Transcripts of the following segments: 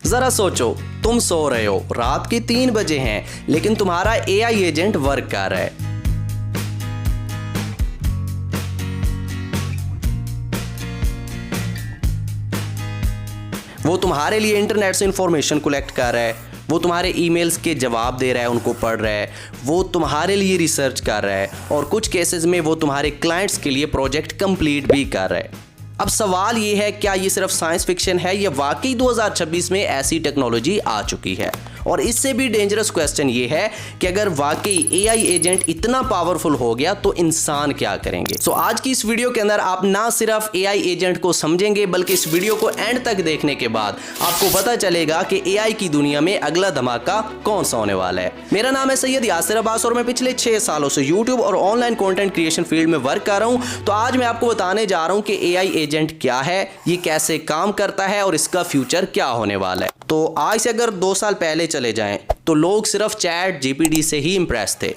जरा सोचो, तुम सो रहे हो, रात के 3 बजे हैं, लेकिन तुम्हारा एआई एजेंट वर्क कर रहा है। वो तुम्हारे लिए इंटरनेट से इंफॉर्मेशन कलेक्ट कर रहा है, वो तुम्हारे ईमेल्स के जवाब दे रहा है, उनको पढ़ रहा है, वो तुम्हारे लिए रिसर्च कर रहा है और कुछ केसेस में वो तुम्हारे क्लाइंट्स के लिए प्रोजेक्ट कंप्लीट भी कर रहा है। अब सवाल ये है, क्या ये सिर्फ साइंस फिक्शन है या वाकई 2026 में ऐसी टेक्नोलॉजी आ चुकी है? और इससे भी डेंजरस क्वेश्चन ये है कि अगर वाकई एआई एजेंट इतना पावरफुल हो गया तो इंसान क्या करेंगे? सो आज की इस वीडियो के अंदर आप ना सिर्फ एआई एजेंट को समझेंगे, बल्कि इस वीडियो को एंड तक देखने के बाद आपको पता चलेगा कि एआई की दुनिया में अगला धमाका कौन सा होने वाला है। मेरा नाम है सैयद यासिर अब्बास और मैं पिछले 6 सालों से यूट्यूब और ऑनलाइन कंटेंट क्रिएशन फील्ड में वर्क कर रहा हूं। तो आज मैं आपको बताने जा रहा हूं कि एआई एजेंट क्या है, ये कैसे काम करता है और इसका फ्यूचर क्या होने वाला है। तो आज से अगर 2 साल पहले चले जाएं तो लोग सिर्फ चैट जीपीटी से ही इंप्रेस थे,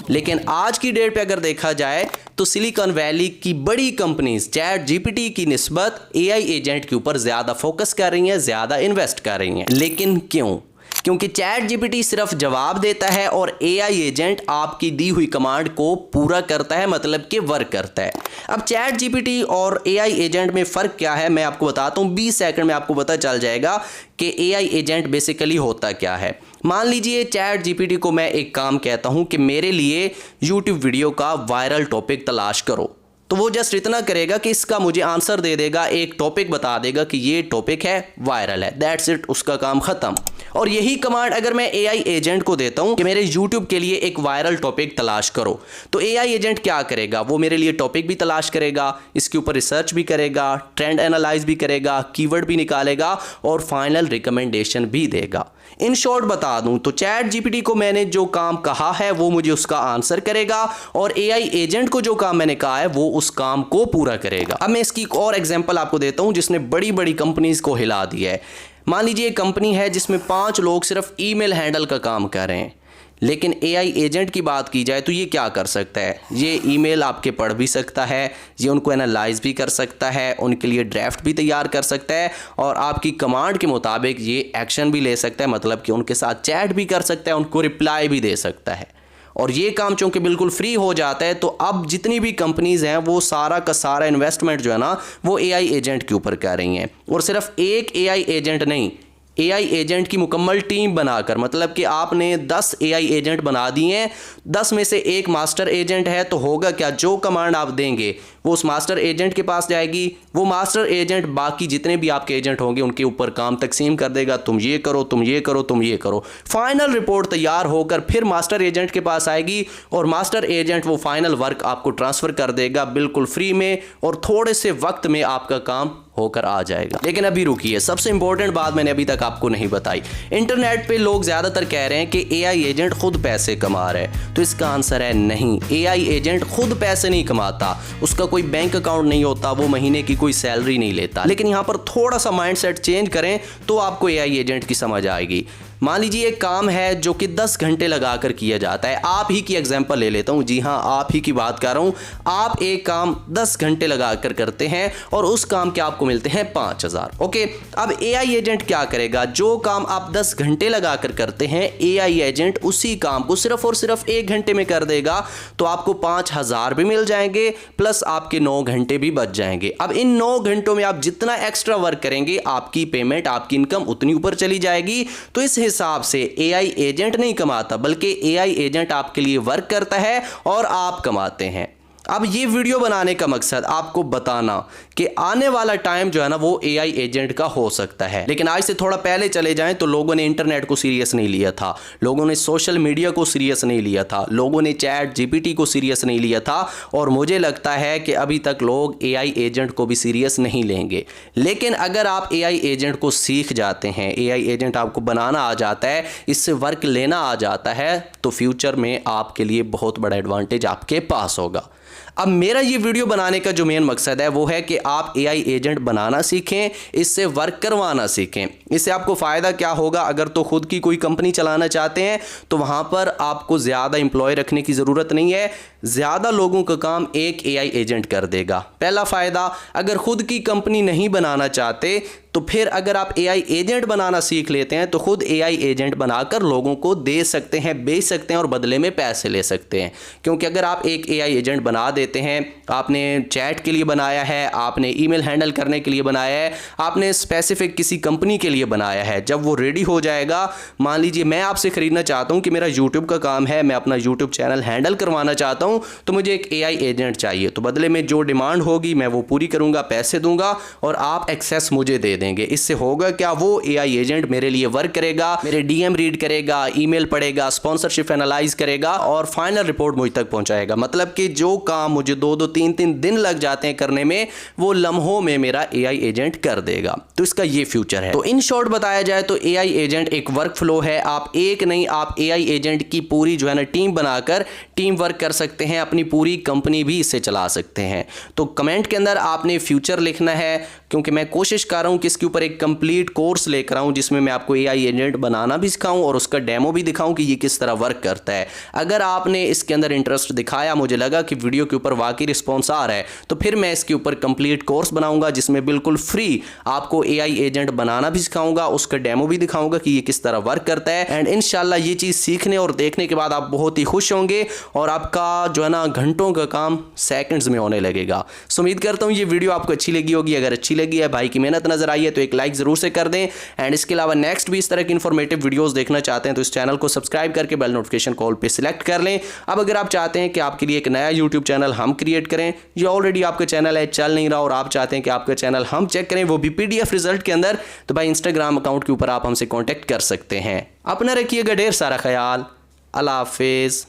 लेकिन आज की डेट पे अगर देखा जाए तो सिलिकॉन वैली की बड़ी कंपनीज चैट जीपीटी की निस्बत एआई एजेंट के ऊपर ज्यादा फोकस कर रही हैं, ज्यादा इन्वेस्ट कर रही हैं। लेकिन क्यों? क्योंकि चैट जीपीटी सिर्फ जवाब देता है और एआई एजेंट आपकी दी हुई कमांड को पूरा करता है, मतलब कि वर्क करता है। अब चैट जीपीटी और एआई एजेंट में फ़र्क क्या है मैं आपको बताता हूँ। 20 सेकंड में आपको पता चल जाएगा कि एआई एजेंट बेसिकली होता क्या है। मान लीजिए चैट जीपीटी को मैं एक काम कहता हूँ कि मेरे लिए यूट्यूब वीडियो का वायरल टॉपिक तलाश करो, तो वो जस्ट इतना करेगा कि इसका मुझे आंसर दे देगा, एक टॉपिक बता देगा कि ये टॉपिक है, वायरल है, दैट्स इट, उसका काम खत्म। और यही कमांड अगर मैं एआई एजेंट को देता हूं कि मेरे यूट्यूब के लिए एक वायरल टॉपिक तलाश करो, तो एआई एजेंट क्या करेगा? वो मेरे लिए टॉपिक भी तलाश करेगा, इसके ऊपर रिसर्च भी करेगा, ट्रेंड एनालाइज भी करेगा, कीवर्ड भी निकालेगा और फाइनल रिकमेंडेशन भी देगा। इन शॉर्ट बता दूं तो चैट जीपीटी को मैंने जो काम कहा है वो मुझे उसका आंसर करेगा और एआई एजेंट को जो काम मैंने कहा है वो उस काम को पूरा करेगा। अब मैं इसकी एक और एग्जांपल आपको देता हूं जिसने बड़ी बड़ी कंपनीज को हिला दिया है। मान लीजिए एक कंपनी है जिसमें 5 लोग सिर्फ ईमेल हैंडल का काम कर रहे हैं, लेकिन एआई एजेंट की बात की जाए तो ये क्या कर सकता है? ये ईमेल आपके पढ़ भी सकता है, ये उनको एनालाइज भी कर सकता है, उनके लिए ड्राफ्ट भी तैयार कर सकता है और आपकी कमांड के मुताबिक ये एक्शन भी ले सकता है, मतलब कि उनके साथ चैट भी कर सकता है, उनको रिप्लाई भी दे सकता है। और ये काम चूंकि बिल्कुल फ्री हो जाता है तो अब जितनी भी कंपनीज हैं वो सारा का सारा इन्वेस्टमेंट जो है ना वो एआई एजेंट के ऊपर कर रही हैं। और सिर्फ एक एआई एजेंट नहीं, एआई एजेंट की मुकम्मल टीम बनाकर, मतलब कि आपने 10 एआई एजेंट बना दिए हैं, 10 में से एक मास्टर एजेंट है, तो होगा क्या? जो कमांड आप देंगे वो उस मास्टर एजेंट के पास जाएगी, वो मास्टर एजेंट बाकी जितने भी आपके एजेंट होंगे उनके ऊपर काम तकसीम कर देगा, तुम ये करो, तुम ये करो, तुम ये करो। फाइनल रिपोर्ट तैयार होकर फिर मास्टर एजेंट के पास आएगी और मास्टर एजेंट वो फाइनल वर्क आपको ट्रांसफ़र कर देगा बिल्कुल फ्री में और थोड़े से वक्त में आपका काम होकर आ जाएगा। लेकिन अभी रुकिए, सबसे इंपॉर्टेंट बात मैंने अभी तक आपको नहीं बताई। इंटरनेट पे लोग ज्यादातर कह रहे हैं कि एआई एजेंट खुद पैसे कमा रहे हैं, तो इसका आंसर है नहीं। एआई एजेंट खुद पैसे नहीं कमाता, उसका कोई बैंक अकाउंट नहीं होता, वो महीने की कोई सैलरी नहीं लेता। लेकिन यहाँ पर थोड़ा सा माइंडसेट चेंज करें तो आपको एआई एजेंट की समझ आएगी। मान लीजिए एक काम है जो कि 10 घंटे लगाकर किया जाता है। आप ही की एग्जांपल ले लेता हूं, जी हां आप ही की बात कर रहा हूं। आप एक काम 10 घंटे लगाकर करते हैं और उस काम के आपको मिलते हैं 5000। ओके, अब एआई एजेंट क्या करेगा? जो काम आप 10 घंटे लगाकर करते हैं एआई एजेंट उसी काम को सिर्फ और सिर्फ 1 घंटे में कर देगा, तो आपको 5000 भी मिल जाएंगे प्लस आपके 9 घंटे भी बच जाएंगे। अब इन 9 घंटों में आप जितना एक्स्ट्रा वर्क करेंगे आपकी पेमेंट, आपकी इनकम उतनी ऊपर चली जाएगी। तो इस हिसाब से एआई एजेंट नहीं कमाता, बल्कि एआई एजेंट आपके लिए वर्क करता है और आप कमाते हैं। अब ये वीडियो बनाने का मकसद आपको बताना कि आने वाला टाइम जो है ना वो एआई एजेंट का हो सकता है। लेकिन आज से थोड़ा पहले चले जाएं तो लोगों ने इंटरनेट को सीरियस नहीं लिया था, लोगों ने सोशल मीडिया को सीरियस नहीं लिया था, लोगों ने चैट जीपीटी को सीरियस नहीं लिया था और मुझे लगता है कि अभी तक लोग एआई एजेंट को भी सीरियस नहीं लेंगे। लेकिन अगर आप एआई एजेंट को सीख जाते हैं, एआई एजेंट आपको बनाना आ जाता है, इससे वर्क लेना आ जाता है, तो फ्यूचर में आपके लिए बहुत बड़ा एडवांटेज आपके पास होगा। अब मेरा ये वीडियो बनाने का जो मेन मकसद है वो है कि आप AI एजेंट बनाना सीखें, इससे वर्क करवाना सीखें। इससे आपको फ़ायदा क्या होगा, अगर तो खुद की कोई कंपनी चलाना चाहते हैं तो वहाँ पर आपको ज़्यादा एम्प्लॉय रखने की ज़रूरत नहीं है, ज़्यादा लोगों का काम एक AI एजेंट कर देगा। पहला फ़ायदा। अगर खुद की कंपनी नहीं बनाना चाहते तो फिर अगर आप AI एजेंट बनाना सीख लेते हैं तो खुद AI एजेंट बनाकर लोगों को दे सकते हैं, बेच सकते हैं और बदले में पैसे ले सकते हैं। क्योंकि अगर आप एक AI एजेंट बना देते हैं, आपने चैट के लिए बनाया है, आपने ईमेल हैंडल करने के लिए बनाया है, आपने स्पेसिफिक किसी कंपनी के लिए बनाया है, जब वो रेडी हो जाएगा, मान लीजिए मैं आपसे ख़रीदना चाहता हूँ कि मेरा यूट्यूब का काम है, मैं अपना यूट्यूब चैनल हैंडल करवाना चाहता हूँ, तो मुझे एक AI एजेंट चाहिए, तो बदले में जो डिमांड होगी मैं वो पूरी करूँगा, पैसे दूंगा और आप एक्सेस मुझे दे देंगे। इससे होगा क्या, वो AI एजेंट मेरे लिए वर्क करेगा, मेरे DM रीड करेगा, ईमेल पढ़ेगा, स्पॉन्सरशिप एनालाइज करेगा और फाइनल रिपोर्ट मुझ तक पहुंचाएगा। मतलब कि जो काम मुझे 2-2 3-3 दिन लग जाते हैं करने में, वो लम्हों में मेरा AI एजेंट कर देगा। तो इसका ये फ्यूचर है। तो इन शॉर्ट बताया जाए तो AI एजेंट एक वर्क फ्लो है। आप एक नहीं, आप AI एजेंट की पूरी जो है ना टीम बनाकर टीम वर्क कर सकते हैं, अपनी पूरी कंपनी भी इससे चला सकते हैं। तो कमेंट के अंदर आपने फ्यूचर लिखना है, क्योंकि मैं कोशिश कर रहा हूं कि इसके ऊपर एक कंप्लीट कोर्स लेकर आऊं जिसमें मैं आपको AI एजेंट बनाना भी सिखाऊं और उसका डेमो भी दिखाऊं कि ये किस तरह वर्क करता है। अगर आपने इसके अंदर इंटरेस्ट दिखाया, मुझे लगा कि वीडियो के ऊपर वाकई रिस्पॉन्स आ रहा है, तो फिर मैं इसके ऊपर कंप्लीट कोर्स बनाऊंगा जिसमें बिल्कुल फ्री आपको AI एजेंट बनाना भी सिखाऊंगा, उसका डेमो भी दिखाऊंगा कि ये किस तरह वर्क करता है। एंड इंशाल्लाह ये चीज़ सीखने और देखने के बाद आप बहुत ही खुश होंगे और आपका जो है ना घंटों का काम सेकंड्स में होने लगेगा। सो उम्मीद करता हूँ ये वीडियो आपको अच्छी लगी होगी। अगर अच्छी लगी है, भाई की मेहनत नजर आई है, तो एक लाइक जरूर से कर दें। एंड इसके अलावा नेक्स्ट भी इस तरह की इन्फॉर्मेटिव वीडियोस देखना चाहते हैं तो इस चैनल को सब्सक्राइब करके बेल नोटिफिकेशन कॉल पे सिलेक्ट कर लें। अब अगर आप चाहते हैं कि आपके लिए एक नया यूट्यूब चैनल हम क्रिएट करें, ये ऑलरेडी आपका चैनल है, चल नहीं रहा, और आप चाहते हैं कि आपका चैनल हम चेक करें, वो भी PDF रिजल्ट के अंदर, तो भाई इंस्टाग्राम अकाउंट के ऊपर आप हमसे कॉन्टैक्ट कर सकते हैं। अपना रखिएगा ढेर सारा ख्याल। अल्लाह हाफिज़।